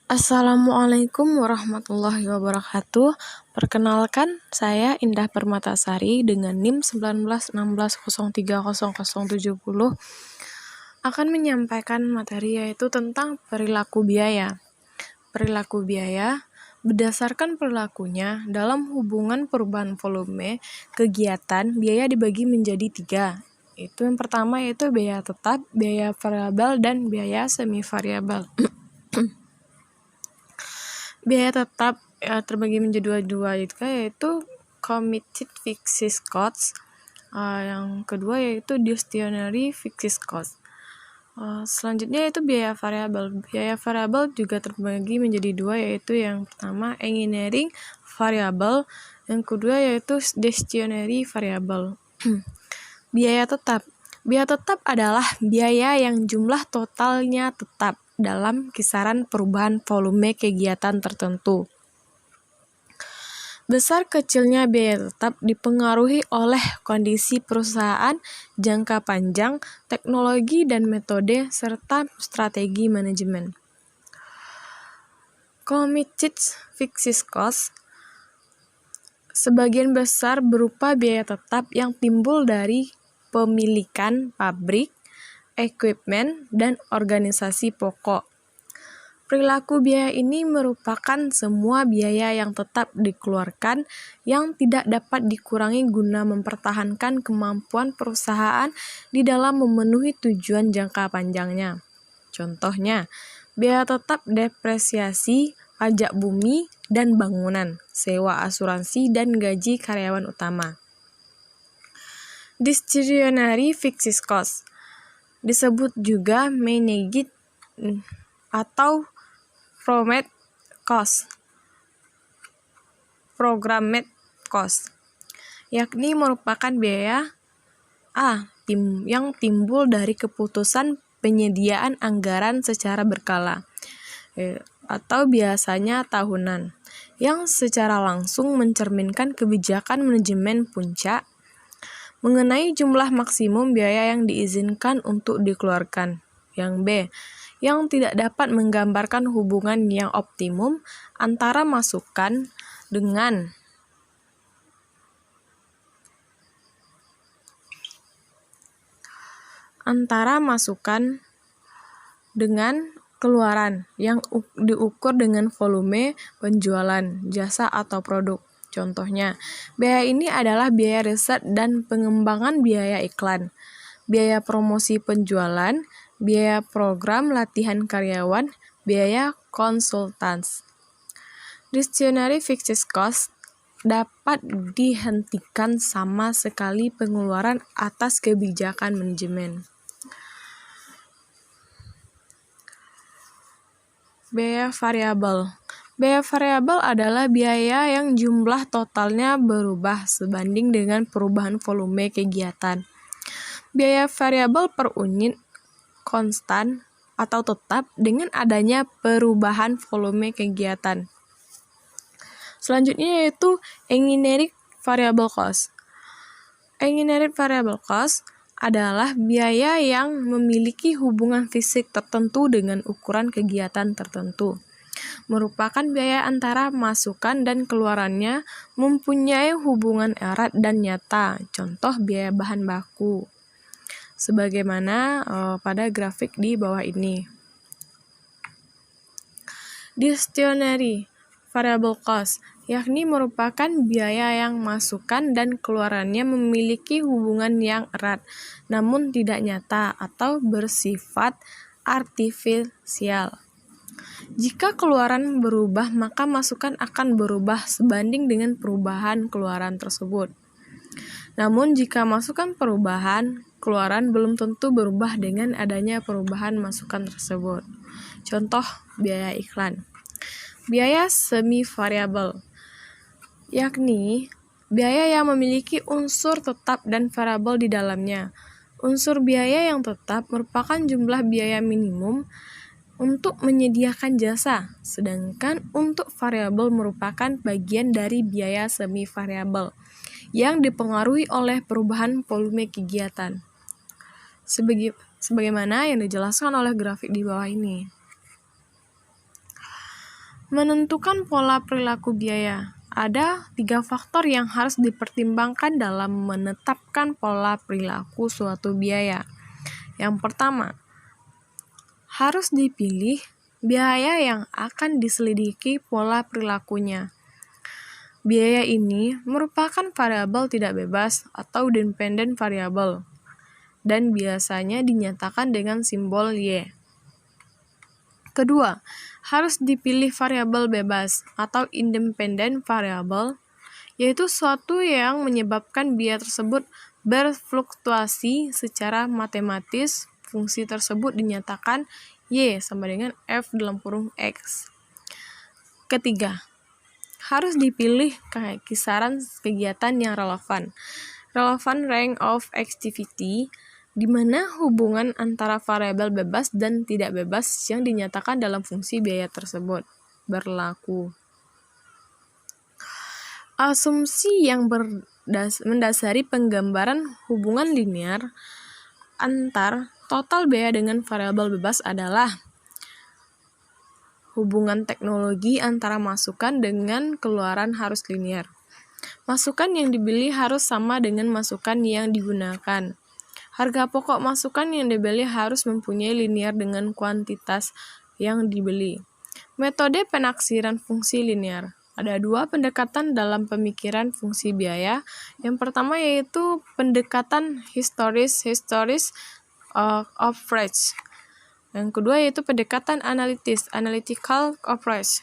Assalamualaikum warahmatullahi wabarakatuh. Perkenalkan, saya Indah Permatasari dengan NIM 1916030070 akan menyampaikan materi yaitu tentang perilaku biaya. Perilaku biaya berdasarkan perilakunya dalam hubungan perubahan volume kegiatan, biaya dibagi menjadi 3. Itu yang pertama yaitu biaya tetap, biaya variabel, dan biaya semi variabel. Biaya tetap terbagi menjadi dua yaitu committed fixed costs. Yang kedua yaitu discretionary fixed costs. Selanjutnya yaitu biaya variabel. Biaya variabel juga terbagi menjadi dua, yaitu yang pertama engineering variable, yang kedua yaitu discretionary variable. Biaya tetap. Biaya tetap adalah biaya yang jumlah totalnya tetap dalam kisaran perubahan volume kegiatan tertentu. Besar kecilnya biaya tetap dipengaruhi oleh kondisi perusahaan, jangka panjang, teknologi dan metode, serta strategi manajemen. Committed fixed costs sebagian besar berupa biaya tetap yang timbul dari pemilikan pabrik, equipment, dan organisasi pokok. Perilaku biaya ini merupakan semua biaya yang tetap dikeluarkan yang tidak dapat dikurangi guna mempertahankan kemampuan perusahaan di dalam memenuhi tujuan jangka panjangnya. Contohnya, biaya tetap depresiasi, pajak bumi dan bangunan, sewa asuransi, dan gaji karyawan utama. Discretionary fixed costs disebut juga managed atau programmed cost, yakni merupakan biaya yang timbul dari keputusan penyediaan anggaran secara berkala atau biasanya tahunan, yang secara langsung mencerminkan kebijakan manajemen puncak mengenai jumlah maksimum biaya yang diizinkan untuk dikeluarkan. Yang B, yang tidak dapat menggambarkan hubungan yang optimum antara masukan dengan keluaran yang diukur dengan volume penjualan jasa atau produk. Contohnya, biaya ini adalah biaya riset dan pengembangan, biaya iklan, biaya promosi penjualan, biaya program latihan karyawan, biaya konsultans. Discretionary fixed cost dapat dihentikan sama sekali pengeluaran atas kebijakan manajemen. Biaya variabel. Biaya variabel adalah biaya yang jumlah totalnya berubah sebanding dengan perubahan volume kegiatan. Biaya variabel per unit konstan atau tetap dengan adanya perubahan volume kegiatan. Selanjutnya yaitu engineering variable cost. Engineering variable cost adalah biaya yang memiliki hubungan fisik tertentu dengan ukuran kegiatan tertentu. Merupakan biaya antara masukan dan keluarannya mempunyai hubungan erat dan nyata. Contoh biaya bahan baku, sebagaimana pada grafik di bawah ini. Discretionary variable cost, yakni merupakan biaya yang masukan dan keluarannya memiliki hubungan yang erat, namun tidak nyata atau bersifat artifisial. Jika keluaran berubah, maka masukan akan berubah sebanding dengan perubahan keluaran tersebut. Namun jika masukan perubahan, keluaran belum tentu berubah dengan adanya perubahan masukan tersebut. Contoh biaya iklan. Biaya semi variabel, yakni biaya yang memiliki unsur tetap dan variabel di dalamnya. Unsur biaya yang tetap merupakan jumlah biaya minimum untuk menyediakan jasa, sedangkan untuk variabel merupakan bagian dari biaya semi variabel yang dipengaruhi oleh perubahan volume kegiatan. sebagaimana yang dijelaskan oleh grafik di bawah ini. Menentukan pola perilaku biaya. Ada 3 faktor yang harus dipertimbangkan dalam menetapkan pola perilaku suatu biaya. Yang pertama, harus dipilih biaya yang akan diselidiki pola perilakunya. Biaya ini merupakan variabel tidak bebas atau dependent variable dan biasanya dinyatakan dengan simbol Y. Kedua, harus dipilih variabel bebas atau independent variable, yaitu suatu yang menyebabkan biaya tersebut berfluktuasi secara matematis. Fungsi tersebut dinyatakan Y sama dengan F dalam kurung X. Ketiga, harus dipilih kisaran kegiatan yang relevan. Relevant range of activity, di mana hubungan antara variabel bebas dan tidak bebas yang dinyatakan dalam fungsi biaya tersebut berlaku. Asumsi yang mendasari penggambaran hubungan linear antar total biaya dengan variabel bebas adalah hubungan teknologi antara masukan dengan keluaran harus linear. Masukan yang dibeli harus sama dengan masukan yang digunakan. Harga pokok masukan yang dibeli harus mempunyai linear dengan kuantitas yang dibeli. Metode penaksiran fungsi linear. Ada 2 pendekatan dalam pemikiran fungsi biaya. Yang pertama yaitu pendekatan historis approach. Yang kedua yaitu pendekatan analitis, analytical approach.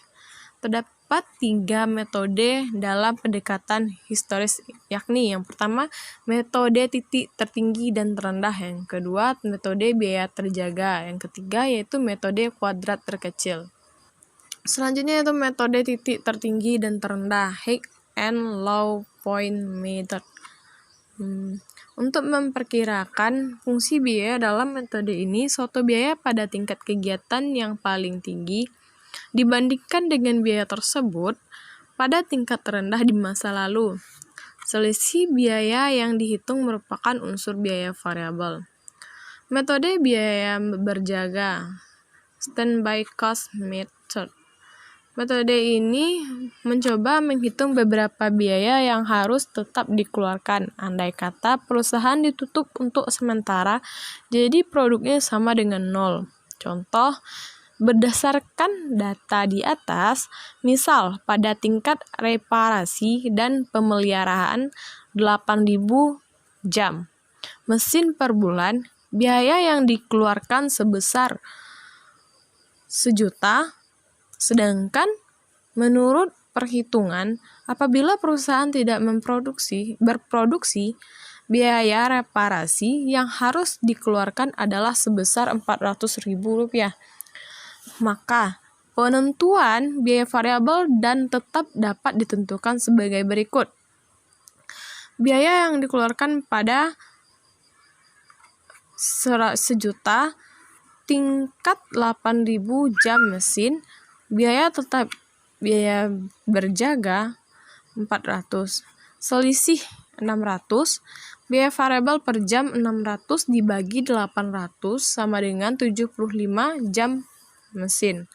Terdapat 3 metode dalam pendekatan historis, yakni yang pertama metode titik tertinggi dan terendah, yang kedua metode biaya terjaga, yang ketiga yaitu metode kuadrat terkecil. Selanjutnya yaitu metode titik tertinggi dan terendah, high and low point method. Untuk memperkirakan fungsi biaya dalam metode ini, suatu biaya pada tingkat kegiatan yang paling tinggi dibandingkan dengan biaya tersebut pada tingkat terendah di masa lalu. Selisih biaya yang dihitung merupakan unsur biaya variabel. Metode biaya berjaga, standby cost method. Metode ini mencoba menghitung beberapa biaya yang harus tetap dikeluarkan, andai kata perusahaan ditutup untuk sementara, jadi produknya sama dengan 0. Contoh, berdasarkan data di atas, misal pada tingkat reparasi dan pemeliharaan 8.000 jam mesin per bulan, biaya yang dikeluarkan sebesar 1 juta, sedangkan menurut perhitungan, apabila perusahaan tidak berproduksi, biaya reparasi yang harus dikeluarkan adalah sebesar Rp400.000. Maka, penentuan biaya variabel dan tetap dapat ditentukan sebagai berikut. Biaya yang dikeluarkan pada 1 juta, tingkat 8.000 jam mesin, biaya tetap biaya berjaga 400, selisih 600, biaya variabel per jam 600 dibagi 800 sama dengan 75 jam mesin.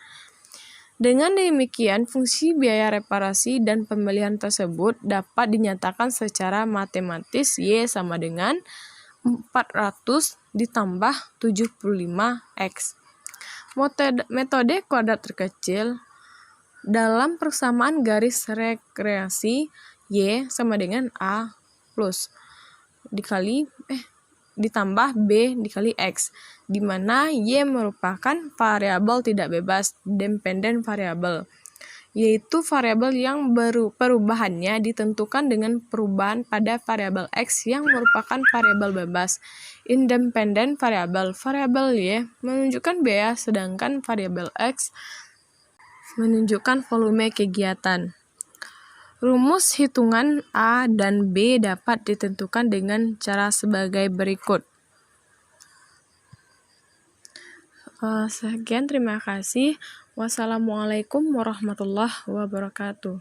Dengan demikian, fungsi biaya reparasi dan pembelian tersebut dapat dinyatakan secara matematis Y sama dengan 400 ditambah 75X. Metode kuadrat terkecil, dalam persamaan garis regresi Y sama dengan A plus ditambah B dikali X, di mana Y merupakan variabel tidak bebas, dependent variable, yaitu variabel yang perubahannya ditentukan dengan perubahan pada variabel X yang merupakan variabel bebas. Independent variable, variabel Y menunjukkan biaya, sedangkan variabel X menunjukkan volume kegiatan. Rumus hitungan A dan B dapat ditentukan dengan cara sebagai berikut. Sekian, terima kasih. Wassalamualaikum warahmatullahi wabarakatuh.